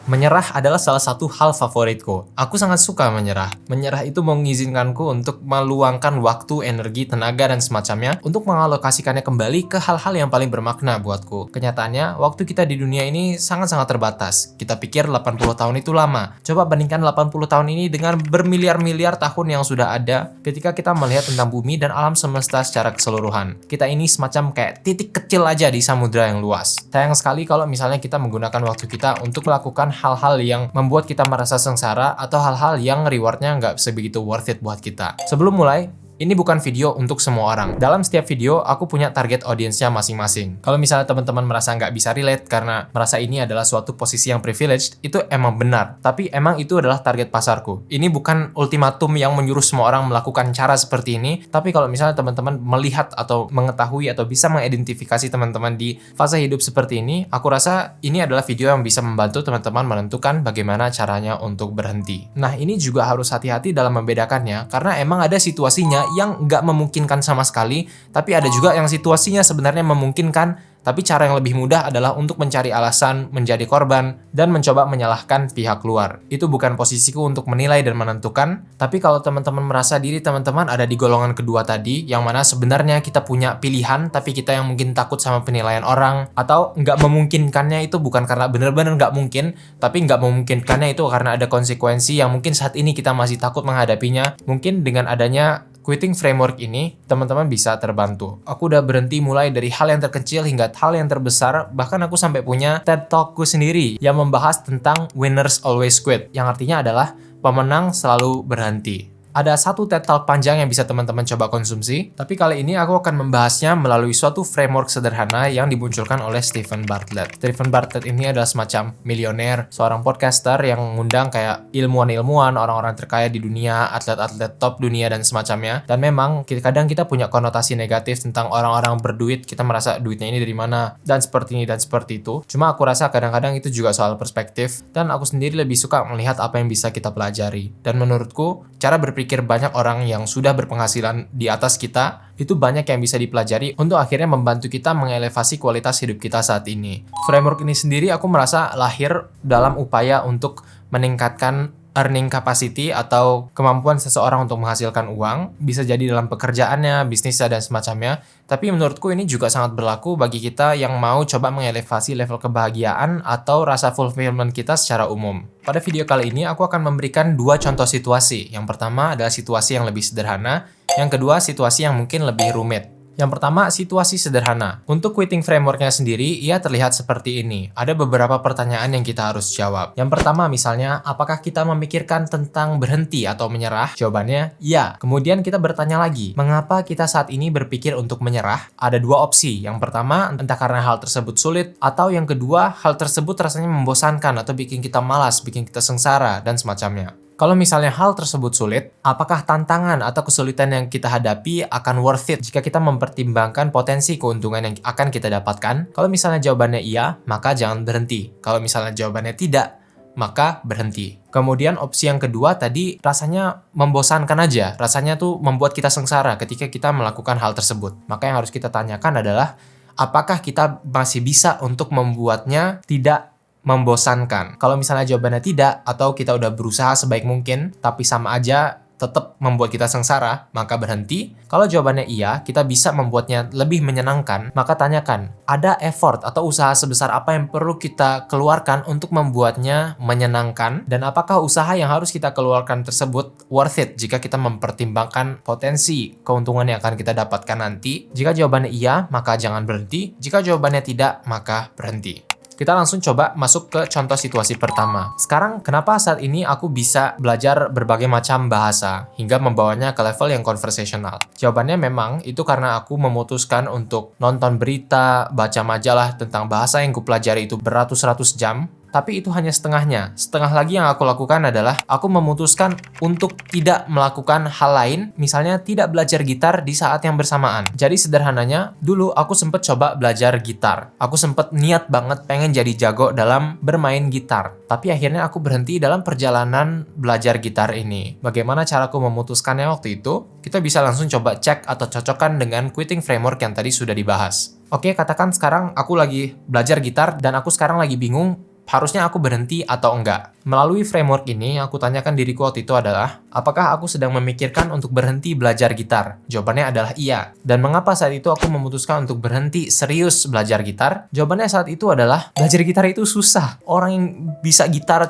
Menyerah adalah salah satu hal favoritku. Aku sangat suka menyerah. Menyerah itu mengizinkanku untuk meluangkan waktu, energi, tenaga, dan semacamnya untuk mengalokasikannya kembali ke hal-hal yang paling bermakna buatku. Kenyataannya, waktu kita di dunia ini sangat-sangat terbatas. Kita pikir 80 tahun itu lama. Coba bandingkan 80 tahun ini dengan bermiliar-miliar tahun yang sudah ada ketika kita melihat tentang bumi dan alam semesta secara keseluruhan. Kita ini semacam kayak titik kecil aja di samudra yang luas. Sayang sekali kalau misalnya kita menggunakan waktu kita untuk melakukan hal-hal yang membuat kita merasa sengsara atau hal-hal yang rewardnya nggak sebegitu worth it buat kita. Sebelum mulai, ini bukan video untuk semua orang. Dalam setiap video, aku punya target audiensnya masing-masing. Kalau misalnya teman-teman merasa nggak bisa relate karena merasa ini adalah suatu posisi yang privileged, itu emang benar. Tapi emang itu adalah target pasarku. Ini bukan ultimatum yang menyuruh semua orang melakukan cara seperti ini. Tapi kalau misalnya teman-teman melihat atau mengetahui atau bisa mengidentifikasi teman-teman di fase hidup seperti ini, aku rasa ini adalah video yang bisa membantu teman-teman menentukan bagaimana caranya untuk berhenti. Nah, ini juga harus hati-hati dalam membedakannya, karena emang ada situasinya yang nggak memungkinkan sama sekali, tapi ada juga yang situasinya sebenarnya memungkinkan, tapi cara yang lebih mudah adalah untuk mencari alasan, menjadi korban, dan mencoba menyalahkan pihak luar. Itu bukan posisiku untuk menilai dan menentukan, tapi kalau teman-teman merasa diri teman-teman ada di golongan kedua tadi, yang mana sebenarnya kita punya pilihan, tapi kita yang mungkin takut sama penilaian orang, atau nggak memungkinkannya itu bukan karena benar-benar nggak mungkin, tapi nggak memungkinkannya itu karena ada konsekuensi yang mungkin saat ini kita masih takut menghadapinya. Mungkin dengan adanya Quitting Framework ini, teman-teman bisa terbantu. Aku udah berhenti mulai dari hal yang terkecil hingga hal yang terbesar, bahkan aku sampai punya TED Talk-ku sendiri yang membahas tentang winners always quit, yang artinya adalah pemenang selalu berhenti. Ada satu TED Talk panjang yang bisa teman-teman coba konsumsi, tapi kali ini aku akan membahasnya melalui suatu framework sederhana yang dimunculkan oleh Steven Bartlett. Steven Bartlett ini adalah semacam milioner, seorang podcaster yang mengundang kayak ilmuwan-ilmuwan, orang-orang terkaya di dunia, atlet-atlet top dunia, dan semacamnya. Dan memang, kadang kita punya konotasi negatif tentang orang-orang berduit, kita merasa duitnya ini dari mana, dan seperti ini dan seperti itu. Cuma aku rasa kadang-kadang itu juga soal perspektif, dan aku sendiri lebih suka melihat apa yang bisa kita pelajari. Dan menurutku, cara berpikir banyak orang yang sudah berpenghasilan di atas kita, itu banyak yang bisa dipelajari untuk akhirnya membantu kita mengelevasi kualitas hidup kita saat ini. Framework ini sendiri aku merasa lahir dalam upaya untuk meningkatkan earning capacity atau kemampuan seseorang untuk menghasilkan uang, bisa jadi dalam pekerjaannya, bisnisnya, dan semacamnya. Tapi menurutku ini juga sangat berlaku bagi kita yang mau coba mengelevasi level kebahagiaan atau rasa fulfillment kita secara umum. Pada video kali ini aku akan memberikan dua contoh situasi. Yang pertama adalah situasi yang lebih sederhana, yang kedua situasi yang mungkin lebih rumit. Yang pertama, situasi sederhana. Untuk quitting framework-nya sendiri, ia terlihat seperti ini. Ada beberapa pertanyaan yang kita harus jawab. Yang pertama misalnya, apakah kita memikirkan tentang berhenti atau menyerah? Jawabannya, ya. Kemudian kita bertanya lagi, mengapa kita saat ini berpikir untuk menyerah? Ada dua opsi. Yang pertama, entah karena hal tersebut sulit, atau yang kedua, hal tersebut rasanya membosankan atau bikin kita malas, bikin kita sengsara, dan semacamnya. Kalau misalnya hal tersebut sulit, apakah tantangan atau kesulitan yang kita hadapi akan worth it jika kita mempertimbangkan potensi keuntungan yang akan kita dapatkan? Kalau misalnya jawabannya iya, maka jangan berhenti. Kalau misalnya jawabannya tidak, maka berhenti. Kemudian opsi yang kedua tadi rasanya membosankan aja, rasanya tuh membuat kita sengsara ketika kita melakukan hal tersebut. Maka yang harus kita tanyakan adalah, apakah kita masih bisa untuk membuatnya tidak membosankan? Kalau misalnya jawabannya tidak, atau kita udah berusaha sebaik mungkin, tapi sama aja tetap membuat kita sengsara, maka berhenti. Kalau jawabannya iya, kita bisa membuatnya lebih menyenangkan, maka tanyakan, ada effort atau usaha sebesar apa yang perlu kita keluarkan untuk membuatnya menyenangkan, dan apakah usaha yang harus kita keluarkan tersebut worth it jika kita mempertimbangkan potensi keuntungan yang akan kita dapatkan nanti. Jika jawabannya iya, maka jangan berhenti. Jika jawabannya tidak, maka berhenti. Kita langsung coba masuk ke contoh situasi pertama. Sekarang, kenapa saat ini aku bisa belajar berbagai macam bahasa hingga membawanya ke level yang conversational? Jawabannya memang itu karena aku memutuskan untuk nonton berita, baca majalah tentang bahasa yang kupelajari itu beratus-ratus jam. Tapi itu hanya setengahnya. Setengah lagi yang aku lakukan adalah aku memutuskan untuk tidak melakukan hal lain, misalnya tidak belajar gitar di saat yang bersamaan. Jadi sederhananya, dulu aku sempet coba belajar gitar. Aku sempet niat banget pengen jadi jago dalam bermain gitar. Tapi akhirnya aku berhenti dalam perjalanan belajar gitar ini. Bagaimana caraku memutuskannya waktu itu? Kita bisa langsung coba cek atau cocokkan dengan quitting framework yang tadi sudah dibahas. Oke, katakan sekarang aku lagi belajar gitar dan aku sekarang lagi bingung harusnya aku berhenti atau enggak. Melalui framework ini, yang aku tanyakan diriku waktu itu adalah, apakah aku sedang memikirkan untuk berhenti belajar gitar? Jawabannya adalah iya. Dan mengapa saat itu aku memutuskan untuk berhenti serius belajar gitar? Jawabannya saat itu adalah, belajar gitar itu susah. Orang yang bisa gitar,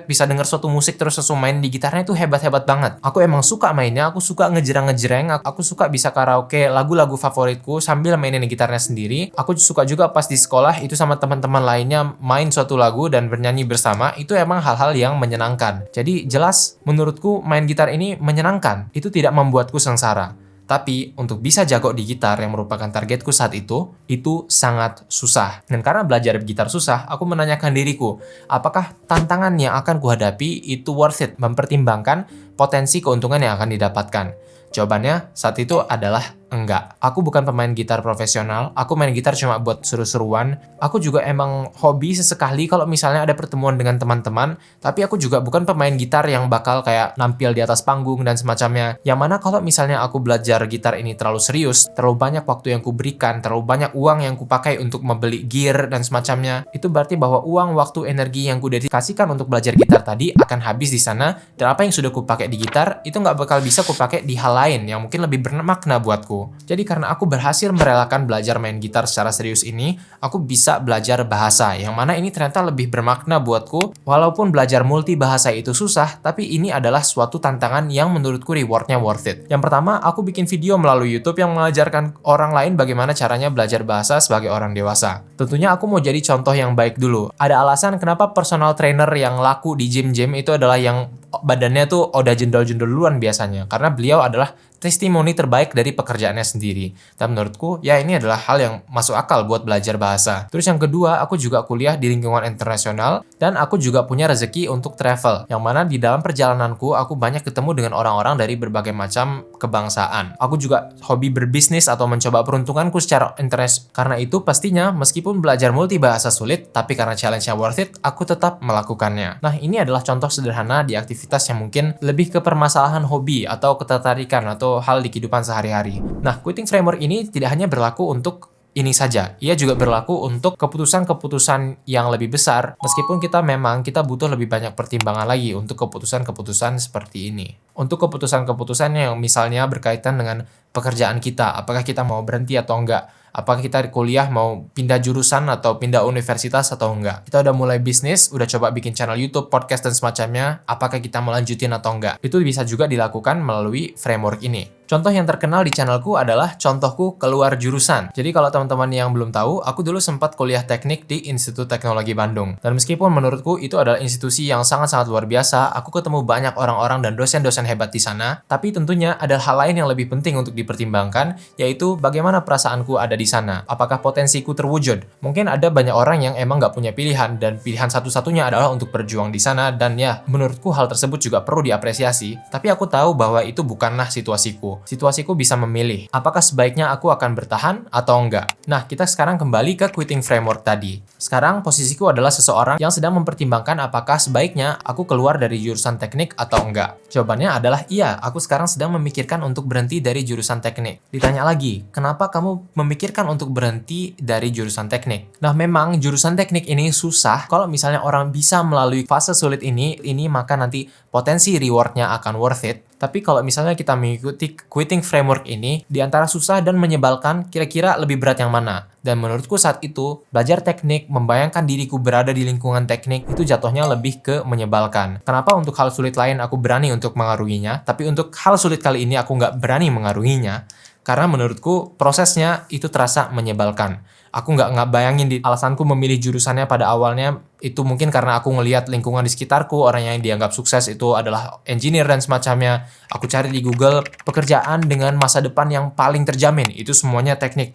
bisa denger suatu musik terus langsung main di gitarnya itu hebat-hebat banget. Aku emang suka mainnya, aku suka ngejreng-ngejreng, aku suka bisa karaoke lagu-lagu favoritku sambil mainin gitarnya sendiri. Aku suka juga pas di sekolah itu sama teman-teman lainnya main suatu lagu dan bernyanyi bersama, itu emang hal-hal yang menyenangkan. Jadi jelas menurutku main gitar ini menyenangkan, itu tidak membuatku sengsara. Tapi untuk bisa jago di gitar yang merupakan targetku saat itu sangat susah. Dan karena belajar gitar susah, aku menanyakan diriku, apakah tantangan yang akan kuhadapi itu worth it, mempertimbangkan potensi keuntungan yang akan didapatkan? Jawabannya saat itu adalah enggak. Aku bukan pemain gitar profesional, aku main gitar cuma buat seru-seruan. Aku juga emang hobi sesekali kalau misalnya ada pertemuan dengan teman-teman, tapi aku juga bukan pemain gitar yang bakal kayak nampil di atas panggung dan semacamnya. Yang mana kalau misalnya aku belajar gitar ini terlalu serius, terlalu banyak waktu yang kuberikan, terlalu banyak uang yang kupakai untuk membeli gear dan semacamnya, itu berarti bahwa uang, waktu, energi yang kudedikasikan untuk belajar gitar tadi akan habis di sana, dan apa yang sudah kupakai di gitar, itu nggak bakal bisa kupakai di hal lain yang mungkin lebih bermakna buatku. Jadi karena aku berhasil merelakan belajar main gitar secara serius ini, aku bisa belajar bahasa, yang mana ini ternyata lebih bermakna buatku. Walaupun belajar multi bahasa itu susah, tapi ini adalah suatu tantangan yang menurutku rewardnya worth it. Yang pertama, aku bikin video melalui YouTube yang mengajarkan orang lain bagaimana caranya belajar bahasa sebagai orang dewasa. Tentunya aku mau jadi contoh yang baik dulu. Ada alasan kenapa personal trainer yang laku di gym-gym itu adalah yang badannya tuh udah jendol-jendol duluan biasanya, karena beliau adalah testimoni terbaik dari pekerjaannya sendiri. Dan menurutku, ya ini adalah hal yang masuk akal buat belajar bahasa. Terus yang kedua, aku juga kuliah di lingkungan internasional, dan aku juga punya rezeki untuk travel, yang mana di dalam perjalananku, aku banyak ketemu dengan orang-orang dari berbagai macam kebangsaan. Aku juga hobi berbisnis atau mencoba peruntunganku secara internet. Karena itu, pastinya, meskipun belajar multi bahasa sulit, tapi karena challenge-nya worth it, aku tetap melakukannya. Nah, ini adalah contoh sederhana di aktivitas yang mungkin lebih ke permasalahan hobi, atau ketertarikan, atau hal di kehidupan sehari-hari. Nah, quitting framework ini tidak hanya berlaku untuk ini saja, ia juga berlaku untuk keputusan-keputusan yang lebih besar, meskipun kita butuh lebih banyak pertimbangan lagi untuk keputusan-keputusan seperti ini. Untuk keputusan-keputusan yang misalnya berkaitan dengan pekerjaan kita, apakah kita mau berhenti atau enggak, apakah kita kuliah mau pindah jurusan atau pindah universitas atau enggak. Kita udah mulai bisnis, udah coba bikin channel YouTube, podcast dan semacamnya, apakah kita mau lanjutin atau enggak. Itu bisa juga dilakukan melalui framework ini. Contoh yang terkenal di channelku adalah contohku keluar jurusan. Jadi kalau teman-teman yang belum tahu, aku dulu sempat kuliah teknik di Institut Teknologi Bandung. Dan meskipun menurutku itu adalah institusi yang sangat-sangat luar biasa, aku ketemu banyak orang-orang dan dosen-dosen hebat di sana, tapi tentunya ada hal lain yang lebih penting untuk dipertimbangkan, yaitu bagaimana perasaanku ada di sana. Apakah potensiku terwujud? Mungkin ada banyak orang yang emang nggak punya pilihan, dan pilihan satu-satunya adalah untuk berjuang di sana, dan ya, menurutku hal tersebut juga perlu diapresiasi, tapi aku tahu bahwa itu bukanlah situasiku. Situasiku bisa memilih, apakah sebaiknya aku akan bertahan atau enggak. Nah, kita sekarang kembali ke quitting framework tadi. Sekarang posisiku adalah seseorang yang sedang mempertimbangkan apakah sebaiknya aku keluar dari jurusan teknik atau enggak. Jawabannya adalah iya, aku sekarang sedang memikirkan untuk berhenti dari jurusan teknik. Ditanya lagi, kenapa kamu memikirkan untuk berhenti dari jurusan teknik? Nah, memang jurusan teknik ini susah. Kalau misalnya orang bisa melalui fase sulit ini maka nanti potensi rewardnya akan worth it. Tapi kalau misalnya kita mengikuti quitting framework ini, di antara susah dan menyebalkan, kira-kira lebih berat yang mana? Dan menurutku saat itu, belajar teknik, membayangkan diriku berada di lingkungan teknik, itu jatuhnya lebih ke menyebalkan. Kenapa untuk hal sulit lain aku berani untuk mengaruhinya, tapi untuk hal sulit kali ini aku nggak berani mengaruhinya? Karena menurutku prosesnya itu terasa menyebalkan. Aku nggak bayangin di alasanku memilih jurusannya pada awalnya, itu mungkin karena aku ngelihat lingkungan di sekitarku, orang yang dianggap sukses itu adalah engineer dan semacamnya. Aku cari di Google pekerjaan dengan masa depan yang paling terjamin, itu semuanya teknik.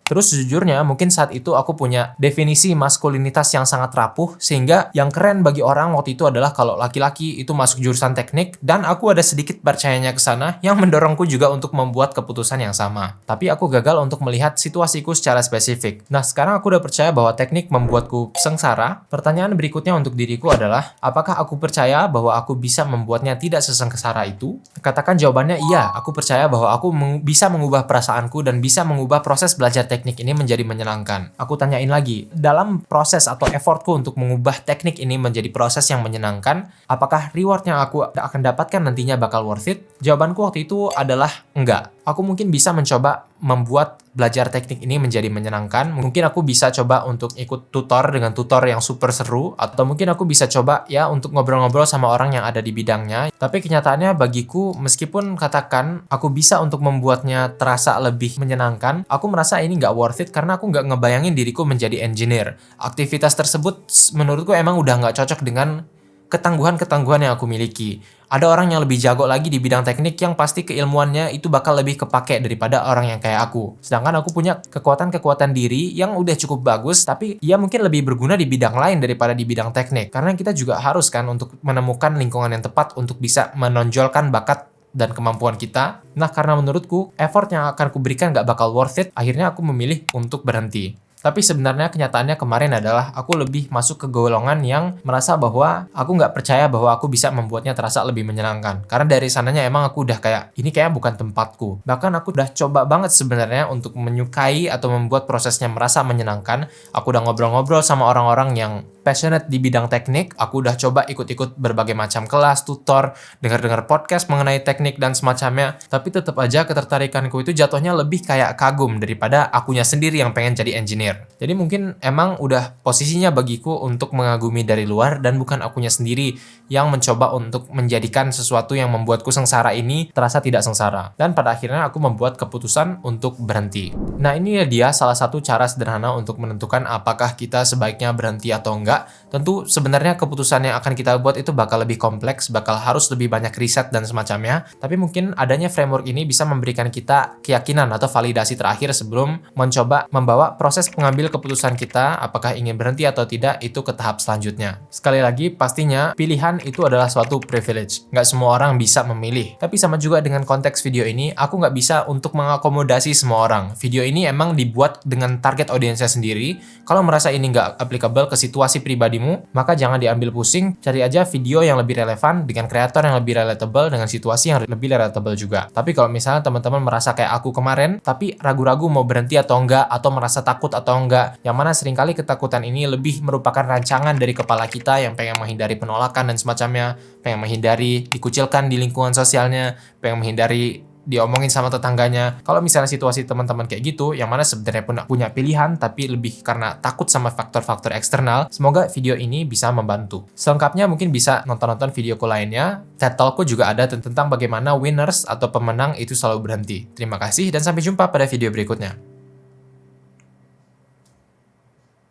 Terus sejujurnya mungkin saat itu aku punya definisi maskulinitas yang sangat rapuh, sehingga yang keren bagi orang waktu itu adalah kalau laki-laki itu masuk jurusan teknik, dan aku ada sedikit percayanya ke sana yang mendorongku juga untuk membuat keputusan yang sama. Tapi aku gagal untuk melihat situasiku secara spesifik spesifik. Nah, sekarang aku udah percaya bahwa teknik membuatku sengsara. Pertanyaan berikutnya untuk diriku adalah, apakah aku percaya bahwa aku bisa membuatnya tidak sesengsara itu? Katakan jawabannya iya, aku percaya bahwa aku bisa mengubah perasaanku dan bisa mengubah proses belajar teknik ini menjadi menyenangkan. Aku tanyain lagi, dalam proses atau effortku untuk mengubah teknik ini menjadi proses yang menyenangkan, apakah reward yang aku akan dapatkan nantinya bakal worth it? Jawabanku waktu itu adalah enggak. Aku mungkin bisa mencoba membuat belajar teknik ini menjadi menyenangkan. Mungkin aku bisa coba untuk ikut tutor dengan tutor yang super seru, atau mungkin aku bisa coba ya untuk ngobrol-ngobrol sama orang yang ada di bidangnya. Tapi kenyataannya bagiku, meskipun katakan aku bisa untuk membuatnya terasa lebih menyenangkan, aku merasa ini nggak worth it karena aku nggak ngebayangin diriku menjadi engineer. Aktivitas tersebut menurutku emang udah nggak cocok dengan ketangguhan-ketangguhan yang aku miliki. Ada orang yang lebih jago lagi di bidang teknik yang pasti keilmuannya itu bakal lebih kepake daripada orang yang kayak aku. Sedangkan aku punya kekuatan-kekuatan diri yang udah cukup bagus, tapi ia mungkin lebih berguna di bidang lain daripada di bidang teknik. Karena kita juga harus kan untuk menemukan lingkungan yang tepat untuk bisa menonjolkan bakat dan kemampuan kita. Nah, karena menurutku effort yang akan kuberikan gak bakal worth it, akhirnya aku memilih untuk berhenti. Tapi sebenarnya kenyataannya kemarin adalah aku lebih masuk ke golongan yang merasa bahwa aku nggak percaya bahwa aku bisa membuatnya terasa lebih menyenangkan. Karena dari sananya emang aku udah kayak, ini kayak bukan tempatku. Bahkan aku udah coba banget sebenarnya untuk menyukai atau membuat prosesnya merasa menyenangkan. Aku udah ngobrol-ngobrol sama orang-orang yang passionate di bidang teknik. Aku udah coba ikut-ikut berbagai macam kelas, tutor, dengar-dengar podcast mengenai teknik dan semacamnya. Tapi tetap aja ketertarikanku itu jatuhnya lebih kayak kagum daripada akunya sendiri yang pengen jadi engineer. Jadi mungkin emang udah posisinya bagiku untuk mengagumi dari luar dan bukan akunya sendiri yang mencoba untuk menjadikan sesuatu yang membuatku sengsara ini terasa tidak sengsara. Dan pada akhirnya aku membuat keputusan untuk berhenti. Nah, ini dia salah satu cara sederhana untuk menentukan apakah kita sebaiknya berhenti atau enggak. Tentu sebenarnya keputusan yang akan kita buat itu bakal lebih kompleks, bakal harus lebih banyak riset dan semacamnya. Tapi mungkin adanya framework ini bisa memberikan kita keyakinan atau validasi terakhir sebelum mencoba membawa proses pengambil keputusan kita apakah ingin berhenti atau tidak itu ke tahap selanjutnya. Sekali lagi, pastinya pilihan itu adalah suatu privilege. Nggak semua orang bisa memilih. Tapi sama juga dengan konteks video ini, aku nggak bisa untuk mengakomodasi semua orang. Video ini emang dibuat dengan target audiensnya sendiri. Kalau merasa ini nggak applicable ke situasi pribadimu, maka jangan diambil pusing, cari aja video yang lebih relevan dengan kreator yang lebih relatable dengan situasi yang lebih relatable juga. Tapi kalau misalnya teman-teman merasa kayak aku kemarin, tapi ragu-ragu mau berhenti atau enggak, atau merasa takut atau enggak, yang mana seringkali ketakutan ini lebih merupakan rancangan dari kepala kita yang pengen menghindari penolakan dan semacamnya, pengen menghindari dikucilkan di lingkungan sosialnya, pengen menghindari diomongin sama tetangganya. Kalau misalnya situasi teman-teman kayak gitu, yang mana sebenarnya punya pilihan, tapi lebih karena takut sama faktor-faktor eksternal, semoga video ini bisa membantu. Selengkapnya mungkin bisa nonton-nonton videoku lainnya. TED Talkku juga ada tentang bagaimana winners atau pemenang itu selalu berhenti. Terima kasih dan sampai jumpa pada video berikutnya.